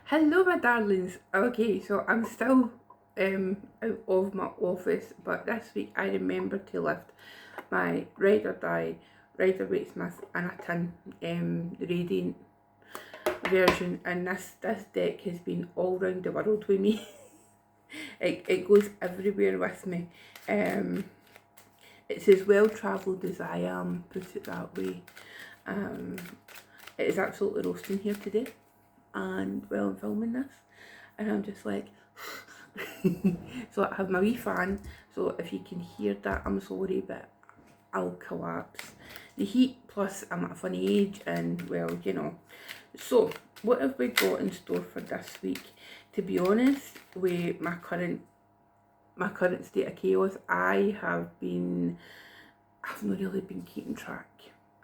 Hello, my darlings. Okay, so I'm still out of my office, but this week I remember to lift my Ride or Die Rider Waite Smith and a tin, the Radiant version, and this deck has been all round the world with me. it goes everywhere with me. It's as well travelled as I am, put it that way. Um, it is absolutely roasting here today, and well, I'm filming this, and I'm just like. So I have my wee fan, so if you can hear that, I'm sorry, but I'll collapse. The heat, plus I'm at a funny age, and well, So, what have we got in store for this week? To be honest, with my current state of chaos, I've not really been keeping track.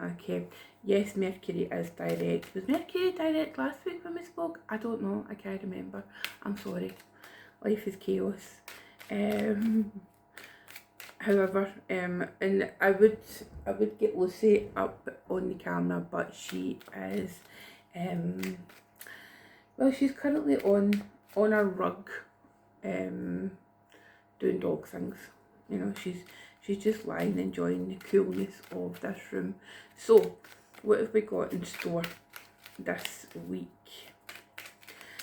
Okay, yes, Mercury is direct. Was Mercury direct last week when we spoke? I don't know, I can't remember. I'm sorry. Life is chaos. However, and I would get Lucy up on the camera, but she is, well, she's currently on a rug, doing dog things. She's just lying enjoying the coolness of this room. So, what have we got in store this week?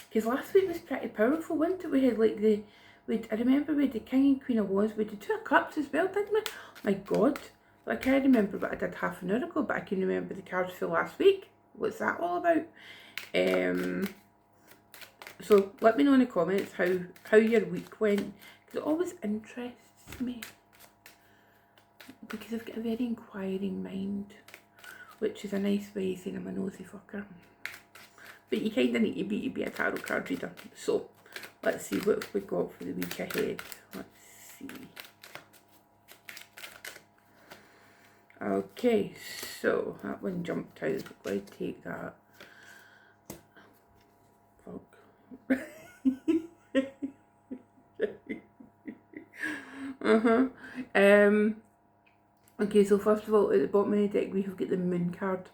Because last week was pretty powerful, wasn't it? We had like I remember we had the King and Queen of Wands, we did Two of Cups as well, didn't we? My God. I can't remember what I did half an hour ago, but I can remember the cards for last week. What's that all about? So let me know in the comments how your week went, because it always interests me, because I've got a very inquiring mind, which is a nice way of saying I'm a nosy fucker. But you kind of need to be a tarot card reader. So let's see what we got for the week ahead. Let's see. Okay, so that one jumped out. We're going to take that. Fuck. Okay, so first of all, at the bottom of the deck we have got the Moon card.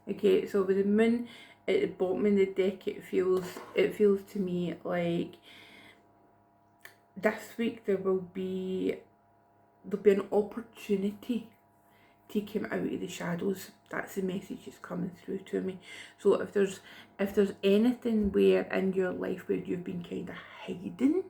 Okay, so with the Moon at the bottom of the deck, it feels to me like this week there'll be an opportunity to come out of the shadows. That's the message that's coming through to me. So if there's anything where in your life where you've been kind of hiding,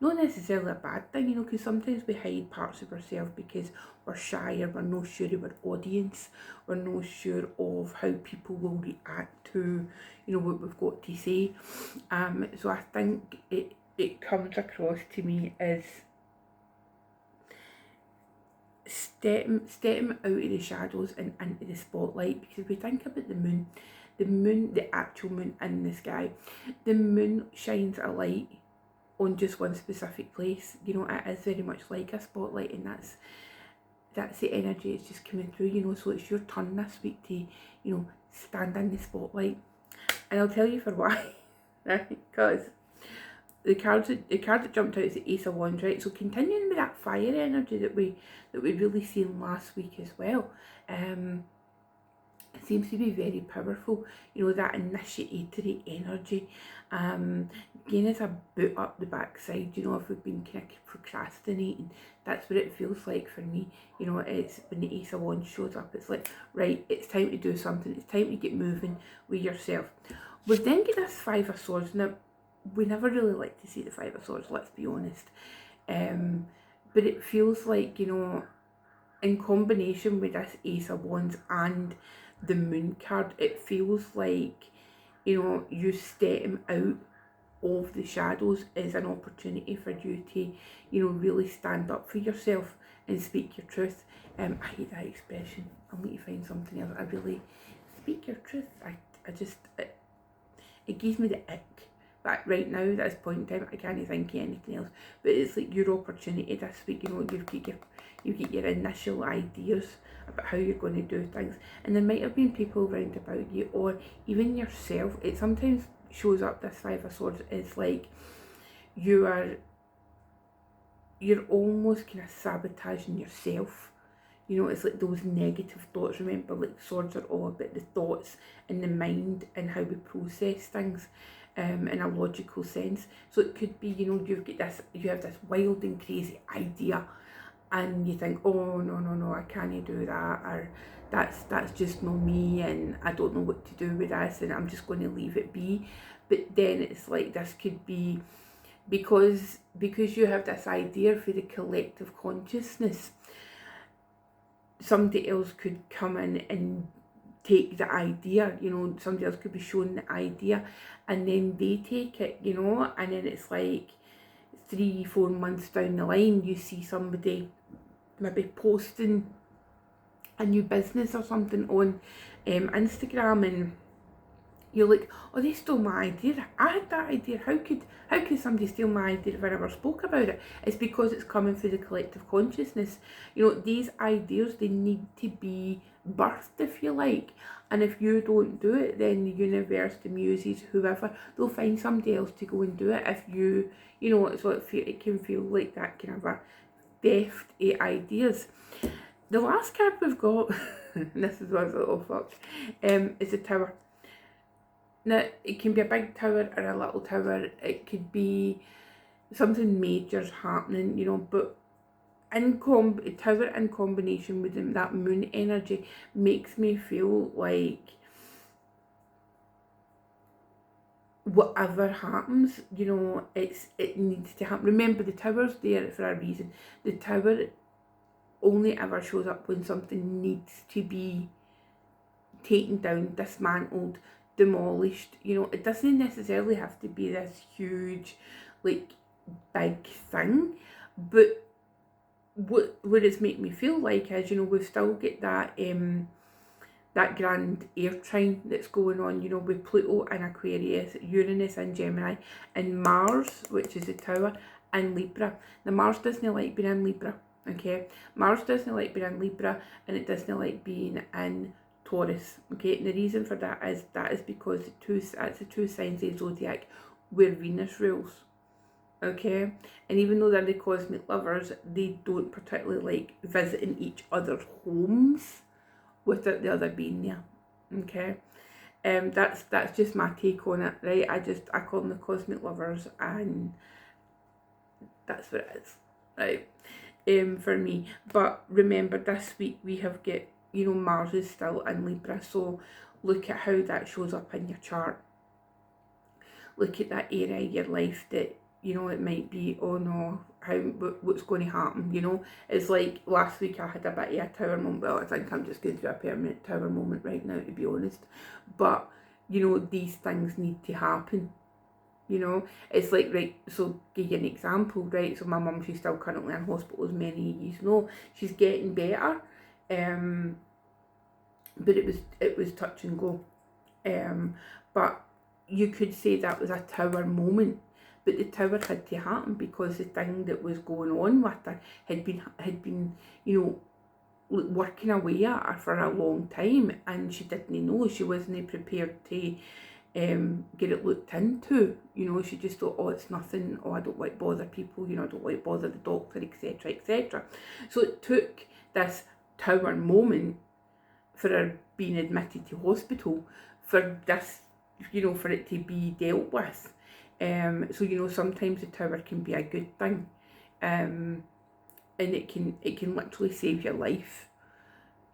not necessarily a bad thing, because sometimes we hide parts of ourselves because we're shy, or we're not sure of our audience, we're not sure of how people will react to what we've got to say. So I think it comes across to me as stepping out of the shadows and into the spotlight. Because if we think about the moon, the actual moon in the sky, the moon shines a light on just one specific place. It is very much like a spotlight, and that's the energy it's just coming through. So it's your turn this week to stand in the spotlight, and I'll tell you for why. Right? Because the card that jumped out is the Ace of Wands, right? So continuing with that fire energy that we really seen last week as well. It seems to be very powerful, that initiatory energy. Again, it's a boot up the backside, if we've been kind of procrastinating, that's what it feels like for me. It's when the Ace of Wands shows up, it's like, right, it's time to do something, it's time to get moving with yourself. We've then got this Five of Swords. Now, we never really like to see the Five of Swords, let's be honest. But it feels like, in combination with this Ace of Wands and the Moon card, it feels like, you stepping out of the shadows is an opportunity for you to, really stand up for yourself and speak your truth. I hate that expression. I'll need to find something else. I really speak your truth. I just, it gives me the ick. But right now, at this point in time, I can't think of anything else. But it's like your opportunity this week. You get your initial ideas about how you're going to do things, and there might have been people around about you, or even yourself. It sometimes shows up, this Five of Swords, is like you're almost kind of sabotaging yourself. You know, it's like those negative thoughts. Remember, like swords are all about the thoughts and the mind and how we process things in a logical sense. So it could be, you know, you have this wild and crazy idea, and you think, oh no, I can't do that, or that's just not me, and I don't know what to do with this, and I'm just going to leave it be. But then it's like this could be because you have this idea for the collective consciousness. Somebody else could come in and take the idea, you know, somebody else could be shown the idea, and then they take it, you know, and then it's like 3-4 months down the line, you see somebody maybe posting a new business or something on Instagram, and you're like, oh, they stole my idea. I had that idea. How could somebody steal my idea if I never spoke about it? It's because it's coming through the collective consciousness. You know, these ideas, they need to be birthed, if you like. And if you don't do it, then the universe, the muses, whoever, they'll find somebody else to go and do it. If you know, so it can feel like that kind of a theft of ideas. The last card we've got, and this is what's a little fucked, is the Tower. Now, it can be a big tower or a little tower. It could be something major's happening, you know, but tower in combination with that moon energy makes me feel like whatever happens, you know, it needs to happen. Remember, the tower's there for a reason. The tower only ever shows up when something needs to be taken down, dismantled, demolished. You know, it doesn't necessarily have to be this huge, like, big thing, but what it's make me feel like is, you know, we've still got that grand air trine that's going on, you know, with Pluto in Aquarius, Uranus in Gemini, and Mars, which is the Tower, in Libra. Now, Mars doesn't like being in Libra, okay? Mars doesn't like being in Libra, and it doesn't like being in Taurus, okay? And the reason for that is because it's the two signs of the zodiac where Venus rules, okay? And even though they're the cosmic lovers, they don't particularly like visiting each other's homes without the other being there, okay? That's just my take on it, right? I call them the cosmic lovers, and that's what it is, right? For me. But remember, this week we have got, you know, Mars is still in Libra, so look at how that shows up in your chart. Look at that area of your life that, you know, it might be, oh no, what's going to happen, you know? It's like last week I had a bit of a tower moment. Well, I think I'm just going through a permanent tower moment right now, to be honest. But, you know, these things need to happen. You know, it's like, right, so give you an example, right? So my mum, she's still currently in hospital, as many of you know. She's getting better, but it was touch and go. But you could say that was a tower moment, but the tower had to happen because the thing that was going on with her had been, you know, working away at her for a long time, and she didn't know. She wasn't prepared to get it looked into, you know. She just thought, oh, it's nothing, oh, I don't like bother people, you know, I don't like bother the doctor, etc, etc. So it took this tower moment for her being admitted to hospital for this, you know, for it to be dealt with. So, you know, sometimes the tower can be a good thing, and it can literally save your life,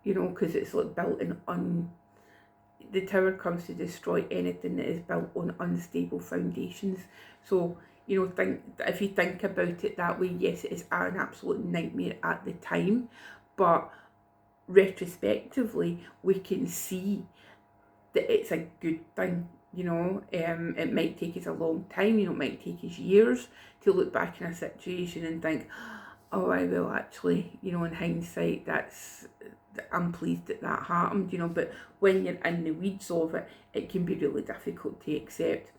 you know, because it's like built in the tower comes to destroy anything that is built on unstable foundations. So, you know, if you think about it that way, yes, it is an absolute nightmare at the time, but retrospectively we can see that it's a good thing, you know. It might take us a long time, you know, it might take us years to look back in a situation and think, oh, I will actually, you know, in hindsight, I'm pleased that happened, you know. But when you're in the weeds of it, it can be really difficult to accept.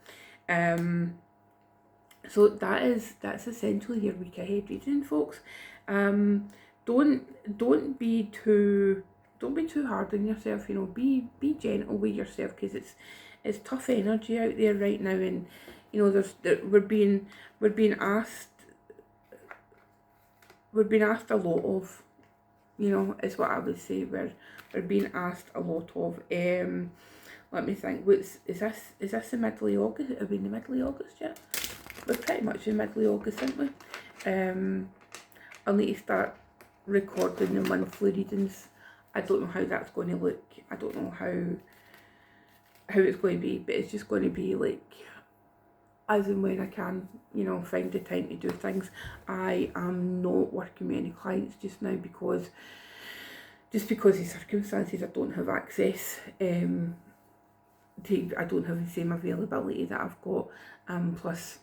So that's essentially your week ahead reading, folks. Don't be too hard on yourself, you know. Be gentle with yourself, because it's tough energy out there right now, and you know we're being asked a lot of, you know, is what I would say. We're being asked a lot of. Let me think. Is this the middle of August? Are we in the middle of August yet? We're pretty much in the middle of August, aren't we? I'll need to start recording the monthly readings. I don't know how that's going to look. I don't know how it's going to be, but it's just going to be like as and when I can, you know, find the time to do things. I am not working with any clients just now because of circumstances. I don't have access. I don't have the same availability that I've got. Plus,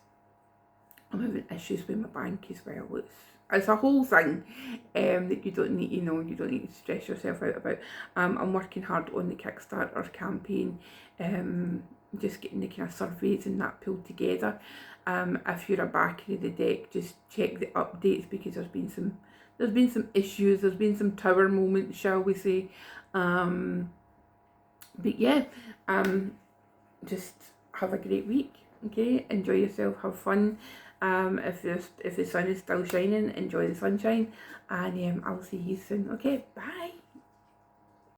I'm having issues with my bank as well. It's a whole thing that you don't need, you know, you don't need to stress yourself out about. I'm working hard on the Kickstarter campaign, just getting the kind of surveys and that pulled together. If you're a backer of the deck, just check the updates because there's been some issues, there's been some tower moments, shall we say. But yeah, just have a great week, okay? Enjoy yourself, have fun. If the sun is still shining, enjoy the sunshine, and I'll see you soon. Okay, bye.